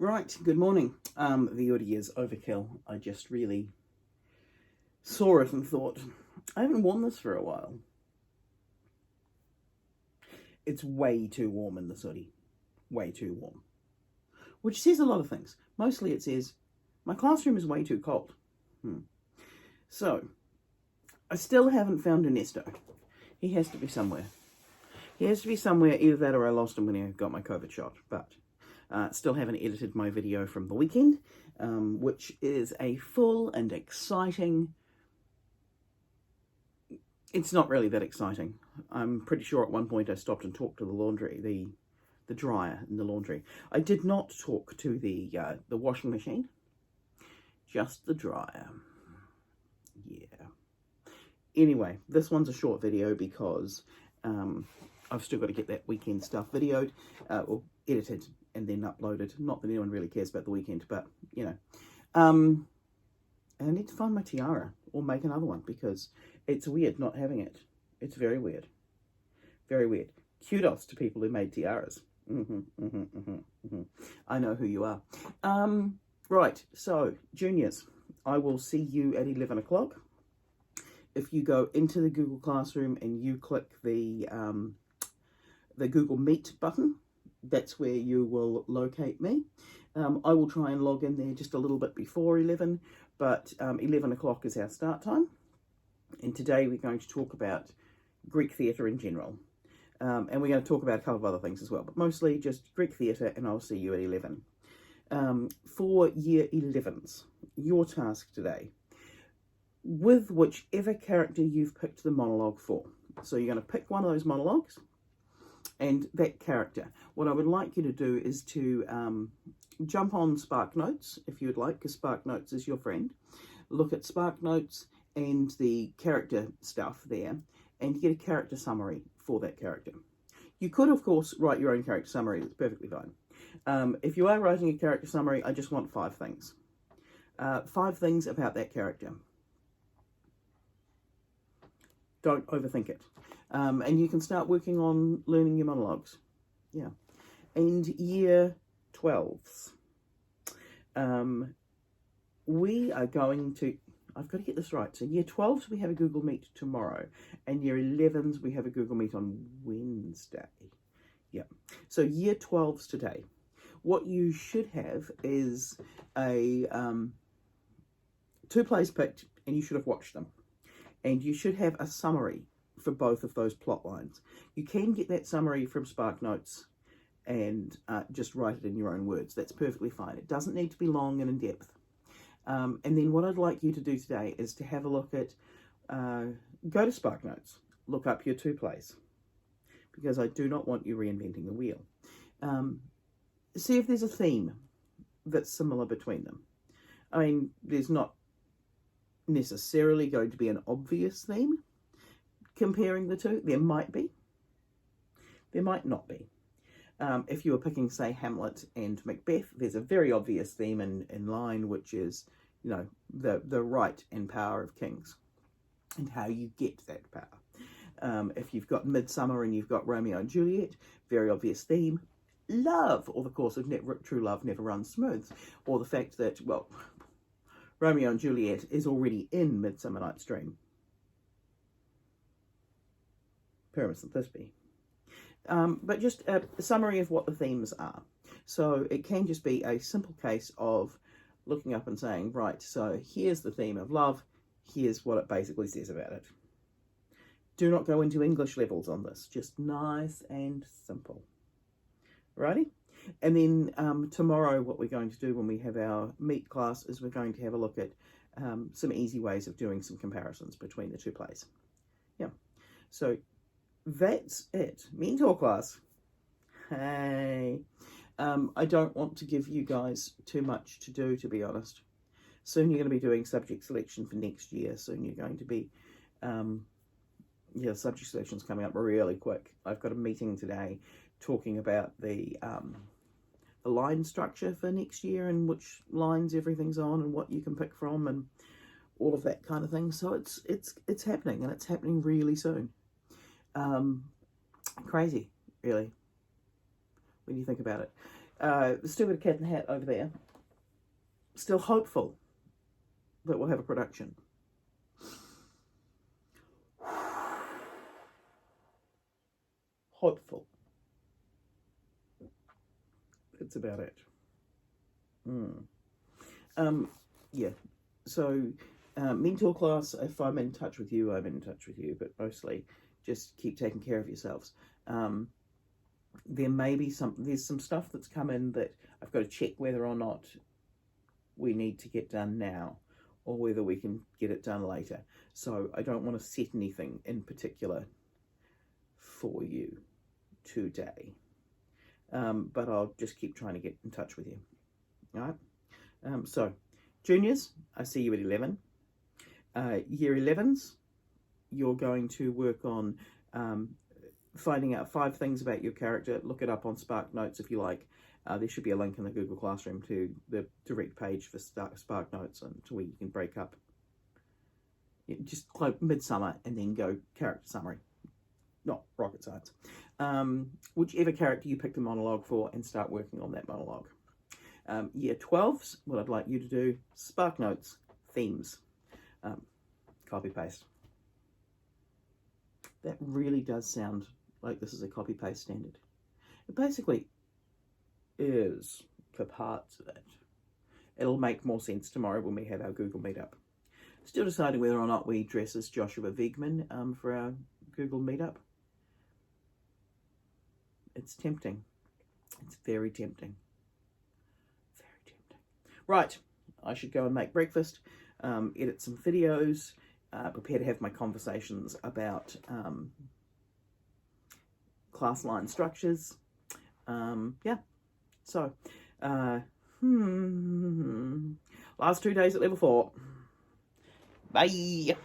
Right, good morning. The Audi is overkill. I just really saw it and thought, I haven't worn this for a while. It's way too warm in this hoodie. Way too warm. Which says a lot of things. Mostly it says, my classroom is way too cold. So, I still haven't found Ernesto. He has to be somewhere. He has to be somewhere, either that or I lost him when I got my COVID shot. But still haven't edited my video from the weekend, which is a full and exciting... It's not really that exciting. I'm pretty sure at one point I stopped and talked to the laundry, the dryer in the laundry. I did not talk to the washing machine, just the dryer. Yeah. Anyway, this one's a short video because I've still got to get that weekend stuff videoed or edited and then uploaded. Not that anyone really cares about the weekend, but, you know. And I need to find my tiara or make another one because it's weird not having it. It's very weird. Very weird. Kudos to people who made tiaras. I know who you are. Right, so, juniors, I will see you at 11 o'clock. If you go into the Google Classroom and you click the Google Meet button, that's where you will locate me. I will try and log in there just a little bit before 11, but 11 o'clock is our start time. And today we're going to talk about Greek theatre in general. And we're going to talk about a couple of other things as well, but mostly just Greek theatre, and I'll see you at 11. For year 11s, your task today, with whichever character you've picked the monologue for. So you're going to pick one of those monologues and that character. What I would like you to do is to jump on SparkNotes, if you would like, because SparkNotes is your friend. Look at SparkNotes and the character stuff there, and get a character summary for that character. You could, of course, write your own character summary. That's perfectly fine. If you are writing a character summary, I just want 5 things. 5 things about that character. Don't overthink it. And you can start working on learning your monologues. Yeah. And year 12s. We are going to... I've got to get this right. So year 12s, we have a Google Meet tomorrow. And year 11s, we have a Google Meet on Wednesday. Yeah. So year 12s today. What you should have is a 2 plays picked, and you should have watched them. And you should have a summary for both of those plot lines. You can get that summary from SparkNotes and just write it in your own words. That's perfectly fine. It doesn't need to be long and in-depth. And then what I'd like you to do today is to have a look at, go to SparkNotes, look up your 2 plays, because I do not want you reinventing the wheel. See if there's a theme that's similar between them. I mean, there's not necessarily going to be an obvious theme comparing the two. There might be. There might not be. If you were picking, say, Hamlet and Macbeth, there's a very obvious theme in line, which is, you know, the right and power of kings and how you get that power. If you've got Midsummer and you've got Romeo and Juliet, very obvious theme. Love, or the course of true love never runs smooth, or the fact that, well, Romeo and Juliet is already in Midsummer Night's Dream. Pyramus and Thisbe. But just a summary of what the themes are. So it can just be a simple case of looking up and saying, right, so here's the theme of love, here's what it basically says about it. Do not go into English levels on this, just nice and simple. Righty? And then tomorrow what we're going to do when we have our Meet class is we're going to have a look at some easy ways of doing some comparisons between the 2 plays. Yeah. So that's it. Mentor class. Hey. I don't want to give you guys too much to do, to be honest. Soon you're going to be doing subject selection for next year. Soon you're going to be... subject selection's coming up really quick. I've got a meeting today talking about the line structure for next year and which lines everything's on and what you can pick from and all of that kind of thing. So it's happening, and it's happening really soon. Crazy, really, when you think about it. Still got a cat in the hat over there. Still hopeful that we'll have a production. Hopeful. That's about it. Yeah. So, mentor class, if I'm in touch with you, I'm in touch with you, but mostly just keep taking care of yourselves. There may be there's some stuff that's come in that I've got to check whether or not we need to get done now or whether we can get it done later. So I don't want to set anything in particular for you today. But I'll just keep trying to get in touch with you. All right. So juniors, I see you at 11. Year 11s, you're going to work on finding out 5 things about your character. Look it up on Spark Notes if you like. There should be a link in the Google Classroom to the direct page for Spark Notes and to where you can break up. Just like Midsummer and then go character summary. Not rocket science. Whichever character you pick the monologue for and start working on that monologue. Year 12s, what I'd like you to do, Spark Notes, themes. Copy paste. That really does sound like this is a copy paste standard. It basically is for parts of it. It'll make more sense tomorrow when we have our Google Meetup. Still deciding whether or not we dress as Joshua Wiegman for our Google Meetup. It's tempting. It's very tempting. Very tempting. Right, I should go and make breakfast, edit some videos, prepare to have my conversations about class line structures. Yeah, so last 2 days at level 4. Bye.